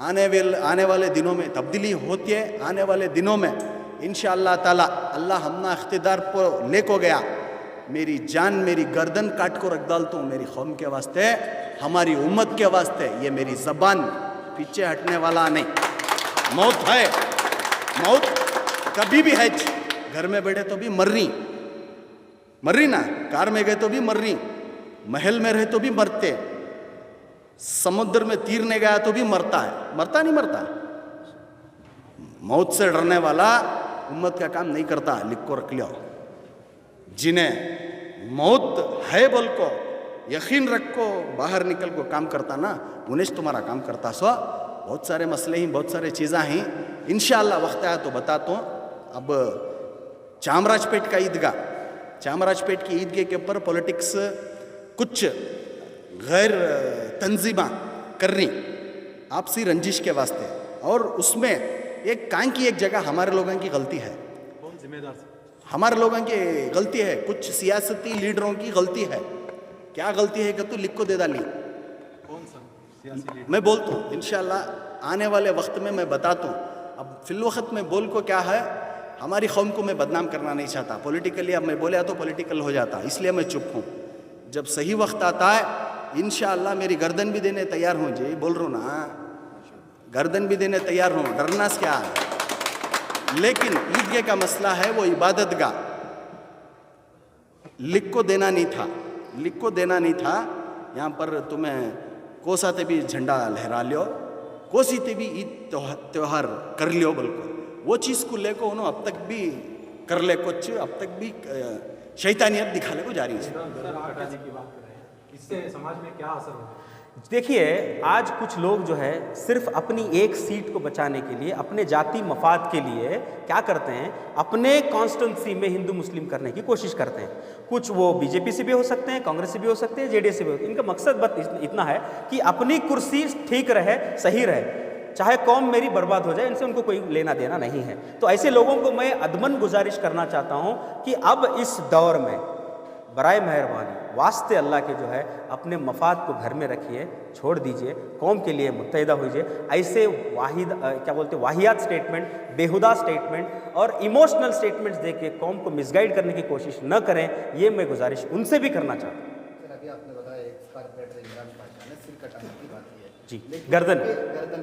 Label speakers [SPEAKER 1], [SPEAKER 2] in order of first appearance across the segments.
[SPEAKER 1] आने वाले दिनों में तब्दीली होती है। आने वाले दिनों में इंशाअल्लाह ताला अल्लाह हमना इख्तिदार पर ले को गया, मेरी जान मेरी गर्दन काट को रख डालता हूँ मेरी कौम के वास्ते, हमारी उम्मत के वास्ते। ये मेरी ज़बान पीछे हटने वाला नहीं। मौत है, मौत कभी भी है। घर में बैठे तो भी मर रही ना, कार में गए तो भी मर रही, महल में रहे तो भी मरते, समुद्र में तीरने गया तो भी मरता है। मरता नहीं मरता। मौत से डरने वाला उम्मत का काम नहीं करता। लिख को रख लिया। जिन्हें मौत है बोल को यकीन रखो, बाहर निकल को काम करता ना, उन्हें तुम्हारा काम करता। सो बहुत सारे मसले ही, बहुत सारे चीज़ें हैं। इंशाअल्लाह वक्त आया तो बताता हूँ। अब चामराजपेट का ईदगाह, चामराजपेट की ईदगाह के ऊपर पॉलिटिक्स कुछ गैर तंजीमा कर रही आपसी रंजिश के वास्ते, और उसमें एक कान की एक जगह हमारे लोगों की गलती है।
[SPEAKER 2] कौन जिम्मेदार?
[SPEAKER 1] हमारे लोगों की गलती है, कुछ सियासती लीडरों की गलती है। क्या गलती है कि तू लिख को दे डाली?
[SPEAKER 2] कौन सा सियासी लीडर?
[SPEAKER 1] मैं बोलता हूँ इंशाअल्लाह आने वाले वक्त में मैं बताता हूँ। अब फिल वक्त में बोल को क्या है, हमारी कौम को मैं बदनाम करना नहीं चाहता पॉलिटिकली। अब मैं बोला तो पॉलिटिकल हो जाता, इसलिए मैं चुप हूँ। जब सही वक्त आता है इंशाअल्लाह मेरी गर्दन भी देने तैयार हूँ जी, बोल रहा हूँ ना, गर्दन भी देने तैयार हूँ। डरना से क्या है? लेकिन ईदगाह का मसला है वो इबादत गाह, लिख को देना नहीं था, लिख को देना नहीं था। यहाँ पर तुम्हें कोसाते भी झंडा लहरा लियो, कोसीते भी ईद त्योहार कर लियो, बिल्कुल वो चीज़ को लेको उन्होंने अब तक भी कर ले, कुछ अब तक भी शैतानियत दिखा ले को जारी है।
[SPEAKER 2] इससे समाज में क्या असर होगा?
[SPEAKER 3] देखिए, आज कुछ लोग जो है सिर्फ अपनी एक सीट को बचाने के लिए, अपने जाति मफाद के लिए क्या करते हैं, अपने कॉन्स्टिट्यूंसी में हिंदू मुस्लिम करने की कोशिश करते हैं। कुछ वो बीजेपी से भी हो सकते हैं, कांग्रेस से भी हो सकते हैं, जेडीएस से भी हो सकते हैं। इनका मकसद बस इतना है कि अपनी कुर्सी ठीक रहे, सही रहे, चाहे कौम मेरी बर्बाद हो जाए, इनसे उनको कोई लेना देना नहीं है। तो ऐसे लोगों को मैं अदमन गुजारिश करना चाहता हूँ कि अब इस दौर में बराए मेहरबानी वास्ते अल्लाह के जो है अपने मफाद को घर में रखिए, छोड़ दीजिए, कौम के लिए मुत्तहिदा होइए। ऐसे वाहियात स्टेटमेंट, बेहुदा स्टेटमेंट और इमोशनल स्टेटमेंट्स दे के कौम को मिसगाइड करने की कोशिश न करें, ये मैं गुजारिश उनसे भी करना चाहता हूँ।
[SPEAKER 4] अभी आपने बताया एक कारपोरेटर इमरान पाशा ने सिर कटाने की बात की है
[SPEAKER 3] जी, गर्दन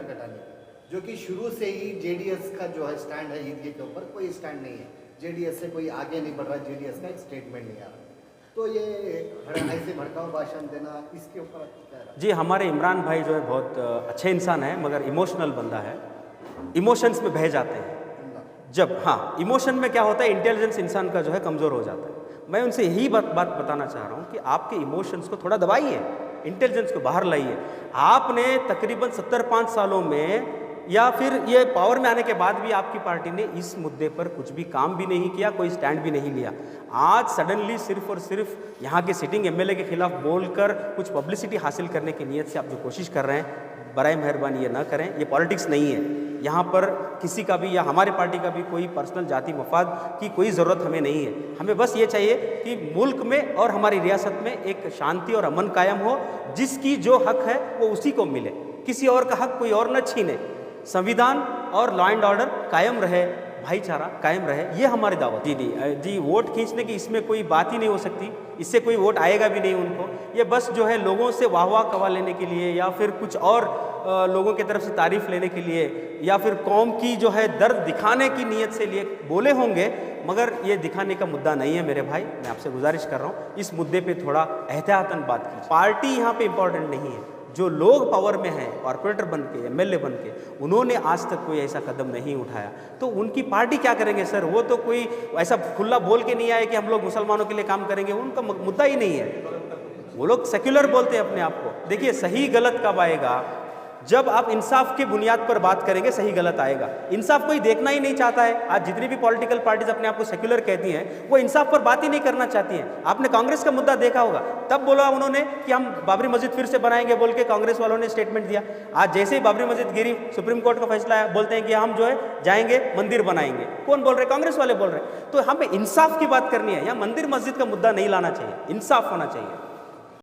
[SPEAKER 4] कटाने की, जो कि शुरू से ही जेडीएस का जो है स्टैंड है ईदगाह के ऊपर कोई स्टैंड नहीं है, जेडीएस से कोई आगे नहीं बढ़ रहा, जेडीएस का एक स्टेटमेंट नहीं आ रहा। तो ये ऐसे भड़काऊ भाषण देना, इसके ऊपर क्या है?
[SPEAKER 3] जी, हमारे इमरान भाई जो है बहुत अच्छे इंसान है, मगर इमोशनल बंदा है, इमोशंस में बह जाते हैं। जब इमोशन में क्या होता है, इंटेलिजेंस इंसान का जो है कमज़ोर हो जाता है। मैं उनसे यही बात बताना चाह रहा हूँ कि आपके इमोशंस को थोड़ा दबाइए, इंटेलिजेंस को बाहर लाइए। आपने तकरीबन 75 सालों में या फिर ये पावर में आने के बाद भी आपकी पार्टी ने इस मुद्दे पर कुछ भी काम भी नहीं किया, कोई स्टैंड भी नहीं लिया। आज सडनली सिर्फ और सिर्फ यहाँ के सिटिंग एमएलए के खिलाफ बोलकर कुछ पब्लिसिटी हासिल करने की नीयत से आप जो कोशिश कर रहे हैं, बराए मेहरबानी ये ना करें। ये पॉलिटिक्स नहीं है। यहाँ पर किसी का भी या हमारे पार्टी का भी कोई पर्सनल जाति मफाद की कोई ज़रूरत हमें नहीं है। हमें बस ये चाहिए कि मुल्क में और हमारी रियासत में एक शांति और अमन कायम हो, जिसकी जो हक है वो उसी को मिले, किसी और का हक कोई और न छीने, संविधान और लॉ एंड ऑर्डर कायम रहे, भाईचारा कायम रहे, ये हमारी दावत। जी, वोट खींचने की इसमें कोई बात ही नहीं हो सकती, इससे कोई वोट आएगा भी नहीं उनको। ये बस जो है लोगों से वाह वाह कवा लेने के लिए या फिर कुछ और लोगों की तरफ से तारीफ लेने के लिए या फिर कौम की जो है दर्द दिखाने की नीयत से लिए बोले होंगे, मगर ये दिखाने का मुद्दा नहीं है मेरे भाई। मैं आपसे गुजारिश कर रहा हूँ इस मुद्दे पे थोड़ा एहतियातन बात कीजिए। पार्टी यहाँ पे इम्पोर्टेंट नहीं है। जो लोग पावर में हैं, कॉर्पोरेटर बन के, एमएलए बन के, उन्होंने आज तक कोई ऐसा कदम नहीं उठाया, तो उनकी पार्टी क्या करेंगे सर? वो तो कोई ऐसा खुला बोल के नहीं आए कि हम लोग मुसलमानों के लिए काम करेंगे, उनका मुद्दा ही नहीं है। वो लोग सेक्युलर बोलते हैं अपने आप को। देखिए, सही गलत कब आएगा? जब आप इंसाफ की बुनियाद पर बात करेंगे, सही गलत आएगा। इंसाफ कोई देखना ही नहीं चाहता है। आज जितनी भी पॉलिटिकल पार्टीज अपने आप को सेक्युलर कहती हैं, वो इंसाफ पर बात ही नहीं करना चाहती हैं। आपने कांग्रेस का मुद्दा देखा होगा, तब बोला उन्होंने कि हम बाबरी मस्जिद फिर से बनाएंगे बोल के कांग्रेस वालों ने स्टेटमेंट दिया। आज जैसे ही बाबरी मस्जिद गिरी, सुप्रीम कोर्ट का फैसला है, बोलते हैं कि हम जो है जाएंगे मंदिर बनाएंगे। कौन बोल रहे? कांग्रेस वाले बोल रहे हैं। तो हमें इंसाफ की बात करनी है, यहाँ मंदिर मस्जिद का मुद्दा नहीं लाना चाहिए, इंसाफ होना चाहिए।